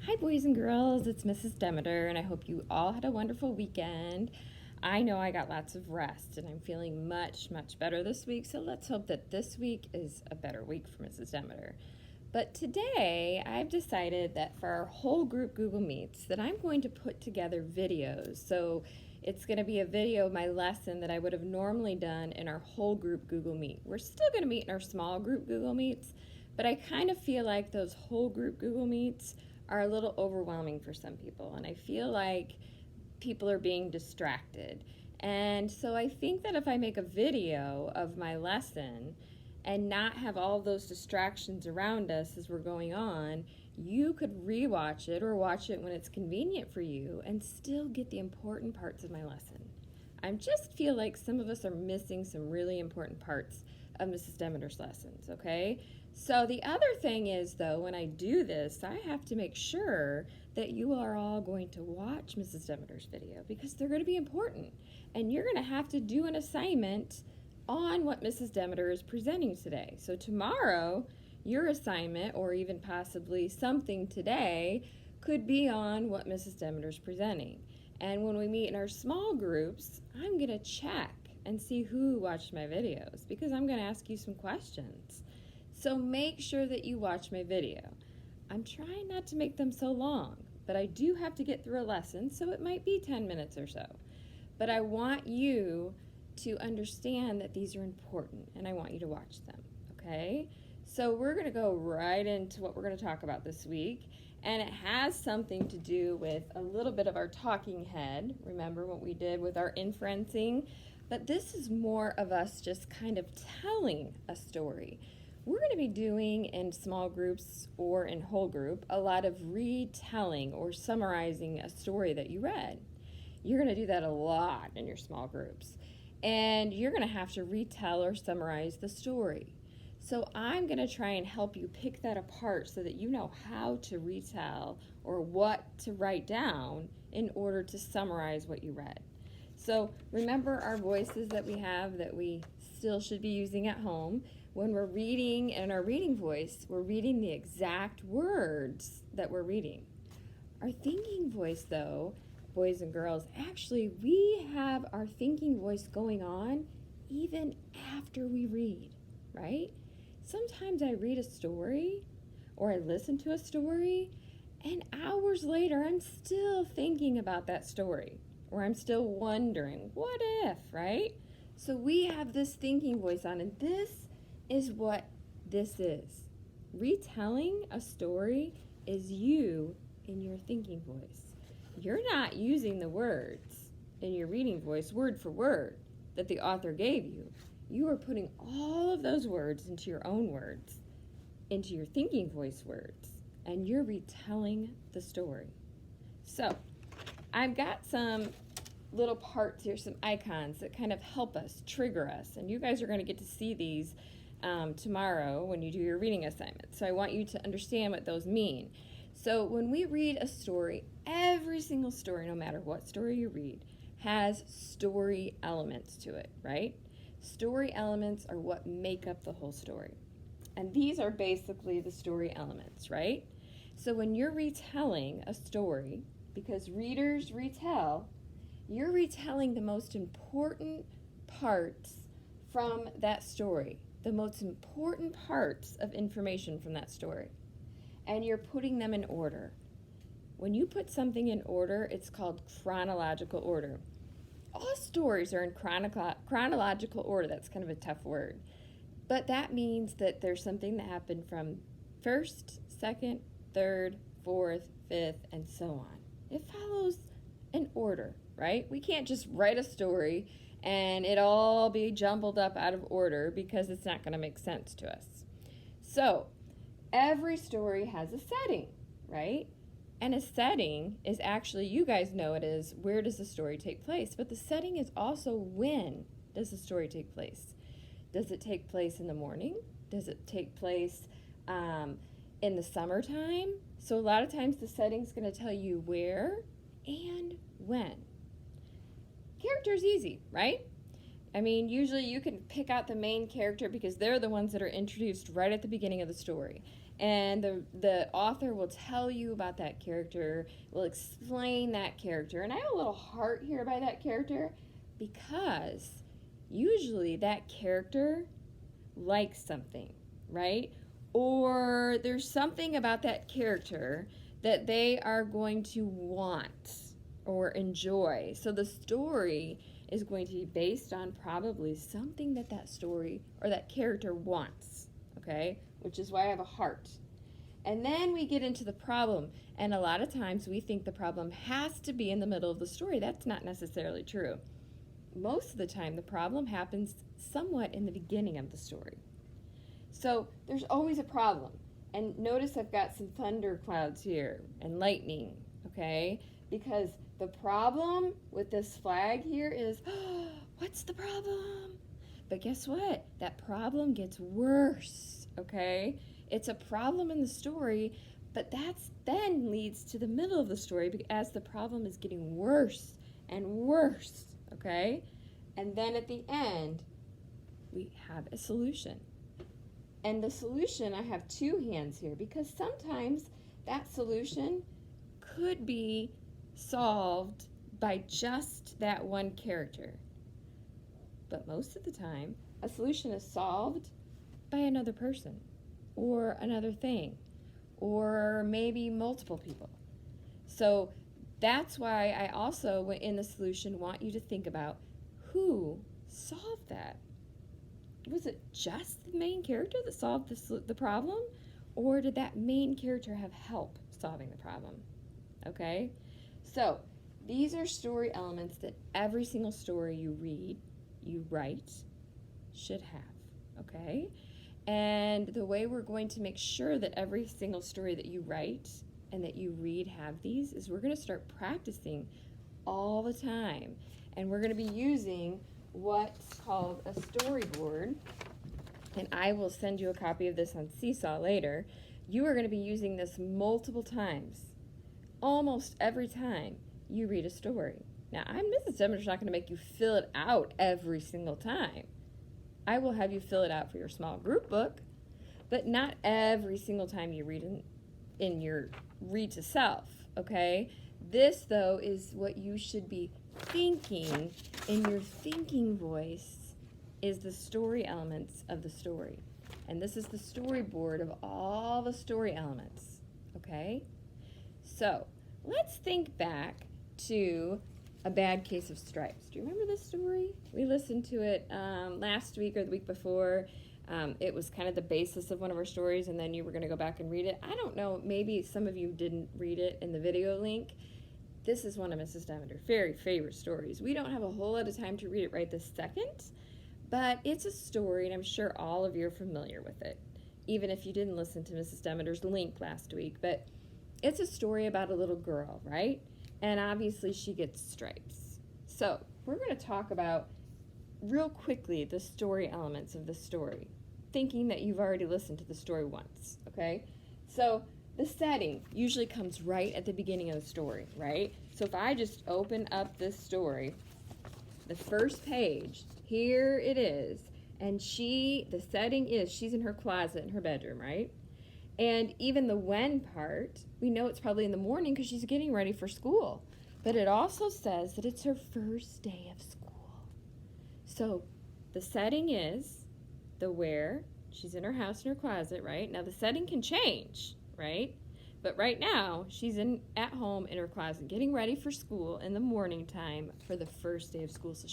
Hi, boys and girls. It's Mrs. Demeter, and I hope you all had a wonderful weekend. I know I got lots of rest, and I'm feeling much, much better this week, so let's hope that this week is a better week for Mrs. Demeter. But today, I've decided that for our whole group Google Meets, that I'm going to put together videos. So it's going to be a video of my lesson that I would have normally done in our whole group Google Meet. We're still going to meet in our small group Google Meets, but I kind of feel like those whole group Google Meets are a little overwhelming for some people, and I feel like people are being distracted. And so I think that if I make a video of my lesson and not have all those distractions around us as we're going on, you could rewatch it or watch it when it's convenient for you and still get the important parts of my lesson. I just feel like some of us are missing some really important parts of Mrs. Demeter's lessons, okay? So the other thing is, though, when I do this, I have to make sure that you are all going to watch Mrs. Demeter's video because they're going to be important. And you're going to have to do an assignment on what Mrs. Demeter is presenting today. So tomorrow, your assignment, or even possibly something today, could be on what Mrs. Demeter is presenting. And when we meet in our small groups, I'm going to check and see who watched my videos because I'm going to ask you some questions. So make sure that you watch my video. I'm trying not to make them so long, but I do have to get through a lesson, so it might be 10 minutes or so. But I want you to understand that these are important, and I want you to watch them, okay? So we're going to go right into what we're going to talk about this week, and it has something to do with a little bit of our talking head. Remember what we did with our inferencing? But this is more of us just kind of telling a story. We're going to be doing in small groups or in whole group a lot of retelling or summarizing a story that you read. You're going to do that a lot in your small groups. And you're going to have to retell or summarize the story. So I'm going to try and help you pick that apart so that you know how to retell or what to write down in order to summarize what you read. So remember our voices that we have that we still should be using at home. When we're reading in our reading voice, we're reading the exact words that we're reading. Our thinking voice, though, boys and girls, actually we have our thinking voice going on even after we read, right? Sometimes I read a story or I listen to a story, and hours later I'm still thinking about that story, or I'm still wondering, what if, right? So we have this thinking voice on, and this is what this is. Retelling a story is you in your thinking voice. You're not using the words in your reading voice word for word that the author gave you. You are putting all of those words into your own words, into your thinking voice words, and you're retelling the story. So I've got some little parts here, some icons that kind of help us, trigger us, and you guys are going to get to see these tomorrow when you do your reading assignment. So I want you to understand what those mean. So when we read a story, every single story, no matter what story you read, has story elements to it, right? Story elements are what make up the whole story. And these are basically the story elements, right? So when you're retelling a story, because readers retell, you're retelling the most important parts from that story, the most important parts of information from that story, and you're putting them in order. When you put something in order, it's called chronological order. All stories are in chronological order. That's kind of a tough word. But that means that there's something that happened from first, second, third, fourth, fifth, and so on. It follows an order, right? We can't just write a story and it all be jumbled up out of order because it's not going to make sense to us. So every story has a setting, right? And a setting is actually, you guys know it is, where does the story take place? But the setting is also, when does the story take place? Does it take place in the morning? Does it take place in the summertime? So a lot of times the setting's going to tell you where and when. Character's easy, right? I mean, usually you can pick out the main character because they're the ones that are introduced right at the beginning of the story. And the author will tell you about that character, will explain that character. And I have a little heart here by that character because usually that character likes something, right? Or there's something about that character that they are going to want or enjoy. So the story is going to be based on probably something that that story or that character wants, okay? Which is why I have a heart. And then we get into the problem, and a lot of times we think the problem has to be in the middle of the story. That's not necessarily true. Most of the time, the problem happens somewhat in the beginning of the story. So there's always a problem. And notice I've got some thunder clouds here and lightning, okay? Because the problem with this flag here is, what's the problem? But guess what? That problem gets worse, okay? It's a problem in the story, but that's then leads to the middle of the story as the problem is getting worse and worse, okay? And then at the end, we have a solution. And the solution, I have two hands here because sometimes that solution could be solved by just that one character. But most of the time, a solution is solved by another person or another thing or maybe multiple people. So that's why I also, in the solution, want you to think about who solved that. Was it just the main character that solved the problem? Or did that main character have help solving the problem? Okay? So, these are story elements that every single story you read, you write, should have. Okay? And the way we're going to make sure that every single story that you write and that you read have these is we're going to start practicing all the time. And we're going to be using what's called a storyboard, and I will send you a copy of this on Seesaw later. You are going to be using this multiple times, almost every time you read a story. Now, Mrs. Demeter's not going to make you fill it out every single time. I will have you fill it out for your small group book, but not every single time you read in your read to self, okay? This, though, is what you should be thinking in your thinking voice is the story elements of the story. And this is the storyboard of all the story elements, okay? So let's think back to A Bad Case of Stripes. Do you remember this story? We listened to it last week or the week before. It was kind of the basis of one of our stories, and then you were going to go back and read it. I don't know, maybe some of you didn't read it in the video link. This is one of Mrs. Demeter's very favorite stories. We don't have a whole lot of time to read it right this second, but it's a story, and I'm sure all of you are familiar with it, even if you didn't listen to Mrs. Demeter's link last week. But it's a story about a little girl, right? And obviously she gets stripes. So we're going to talk about, real quickly, the story elements of the story, thinking that you've already listened to the story once, okay? So the setting usually comes right at the beginning of the story, right? So if I just open up this story, the first page, here it is, and the setting is she's in her closet in her bedroom, right? And even the when part, we know it's probably in the morning because she's getting ready for school. But it also says that it's her first day of school. So the setting is the where, she's in her house in her closet, right? Now the setting can change, right? But right now, she's at home in her closet getting ready for school in the morning time for the first day of school. So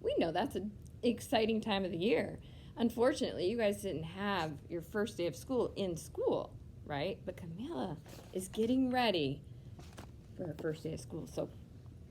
we know that's an exciting time of the year. Unfortunately, you guys didn't have your first day of school in school, right? But Camilla is getting ready for her first day of school. So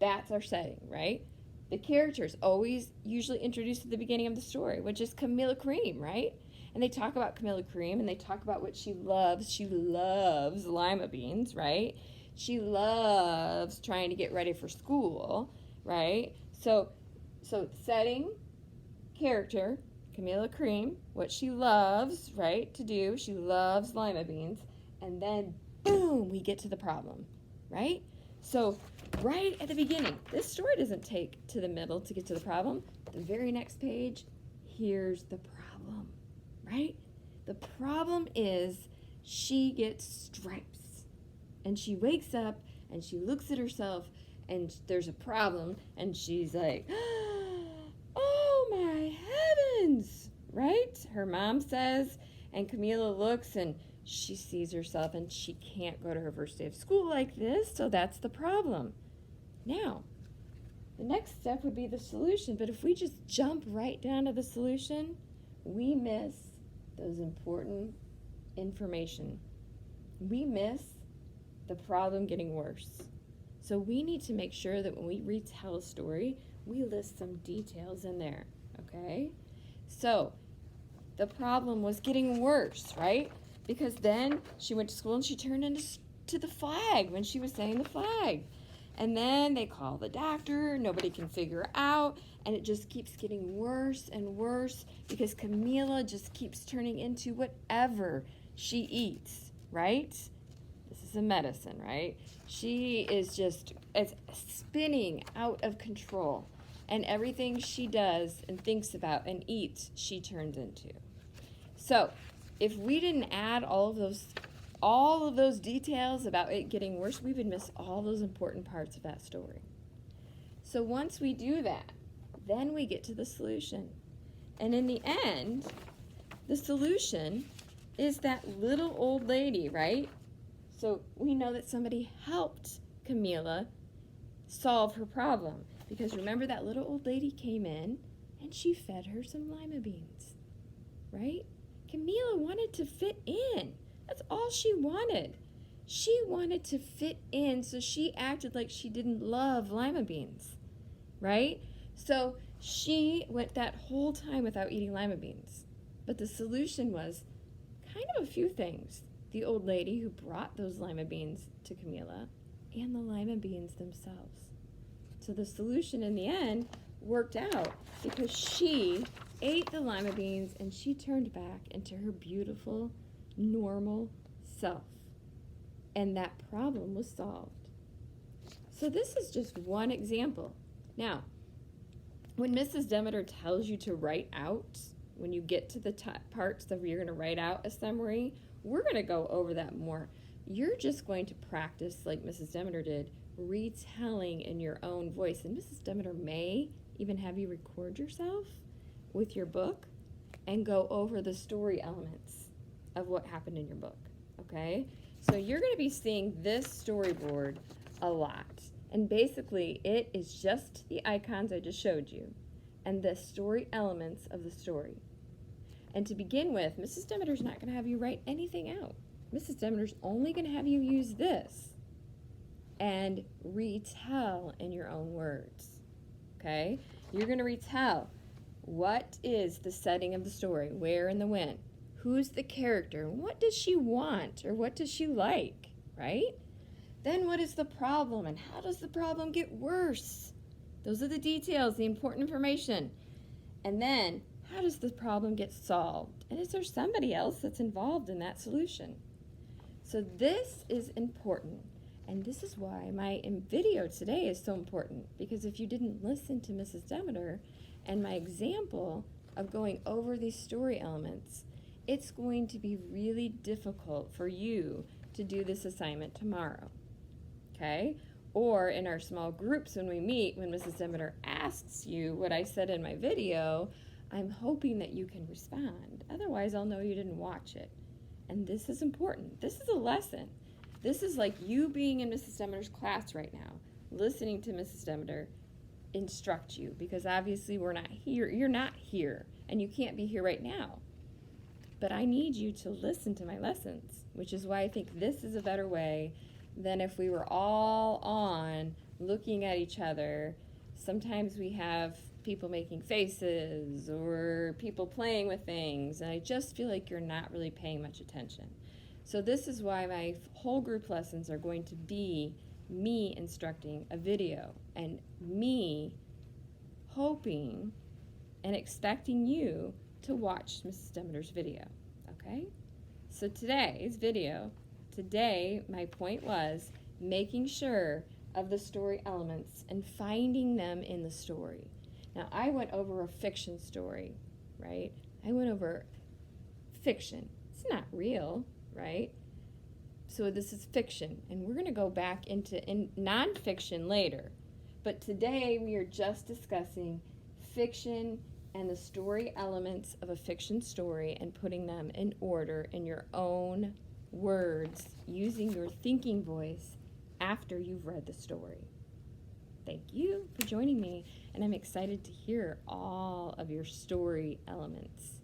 that's our setting, right? The characters always usually introduced at the beginning of the story, which is Camilla Cream, right? And they talk about Camilla Cream, and they talk about what she loves. She loves lima beans, right? She loves trying to get ready for school, right? So setting, character, Camilla Cream, what she loves, right, to do. She loves lima beans. And then, boom, we get to the problem, right? So right at the beginning, this story doesn't take to the middle to get to the problem. The very next page, here's the problem. Right? The problem is she gets stripes. And she wakes up and she looks at herself and there's a problem and she's like, oh my heavens, right? Her mom says, and Camila looks and she sees herself and she can't go to her first day of school like this, so that's the problem. Now, the next step would be the solution, but if we just jump right down to the solution, we miss those important information. We miss the problem getting worse. So we need to make sure that when we retell a story, we list some details in there, okay? So the problem was getting worse, right? Because then she went to school and she turned into the flag when she was saying the flag. And then they call the doctor, nobody can figure out, and it just keeps getting worse and worse because Camila just keeps turning into whatever she eats, right? This is a medicine, right? She is just spinning out of control, and everything she does and thinks about and eats, she turns into. So if we didn't add all of those details about it getting worse, we would miss all those important parts of that story. So once we do that, then we get to the solution. And in the end, the solution is that little old lady, right? So we know that somebody helped Camila solve her problem. Because remember, that little old lady came in and she fed her some lima beans, right? Camila wanted to fit in. That's all she wanted. She wanted to fit in, so she acted like she didn't love lima beans, right? So she went that whole time without eating lima beans. But the solution was kind of a few things. The old lady who brought those lima beans to Camila and the lima beans themselves. So the solution in the end worked out because she ate the lima beans and she turned back into her beautiful, normal self. And that problem was solved. So this is just one example. Now, when Mrs. Demeter tells you to write out, when you get to the parts that you're going to write out a summary, we're going to go over that more. You're just going to practice, like Mrs. Demeter did, retelling in your own voice. And Mrs. Demeter may even have you record yourself with your book and go over the story elements of what happened in your book, okay? So you're going to be seeing this storyboard a lot. And basically, it is just the icons I just showed you and the story elements of the story. And to begin with, Mrs. Demeter's not going to have you write anything out. Mrs. Demeter's only going to have you use this and retell in your own words, okay? You're going to retell what is the setting of the story, where and the when, who's the character, what does she want or what does she like, right? Then what is the problem and how does the problem get worse? Those are the details, the important information. And then how does the problem get solved? And is there somebody else that's involved in that solution? So this is important. And this is why my video today is so important, because if you didn't listen to Mrs. Demeter and my example of going over these story elements, it's going to be really difficult for you to do this assignment tomorrow, okay? Or in our small groups when we meet, when Mrs. Demeter asks you what I said in my video, I'm hoping that you can respond. Otherwise, I'll know you didn't watch it. And this is important. This is a lesson. This is like you being in Mrs. Demeter's class right now, listening to Mrs. Demeter instruct you, because obviously we're not here. You're not here, and you can't be here right now. But I need you to listen to my lessons, which is why I think this is a better way than if we were all on looking at each other. Sometimes we have people making faces or people playing with things, and I just feel like you're not really paying much attention. So this is why my whole group lessons are going to be me instructing a video and me hoping and expecting you to watch Mrs. Demeter's video, okay? So today's video, my point was making sure of the story elements and finding them in the story. Now, I went over a fiction story, right? I went over fiction. It's not real. right? So this is fiction, and we're going to go back into nonfiction later. But today we are just discussing fiction and the story elements of a fiction story and putting them in order in your own words using your thinking voice after you've read the story. Thank you for joining me, and I'm excited to hear all of your story elements.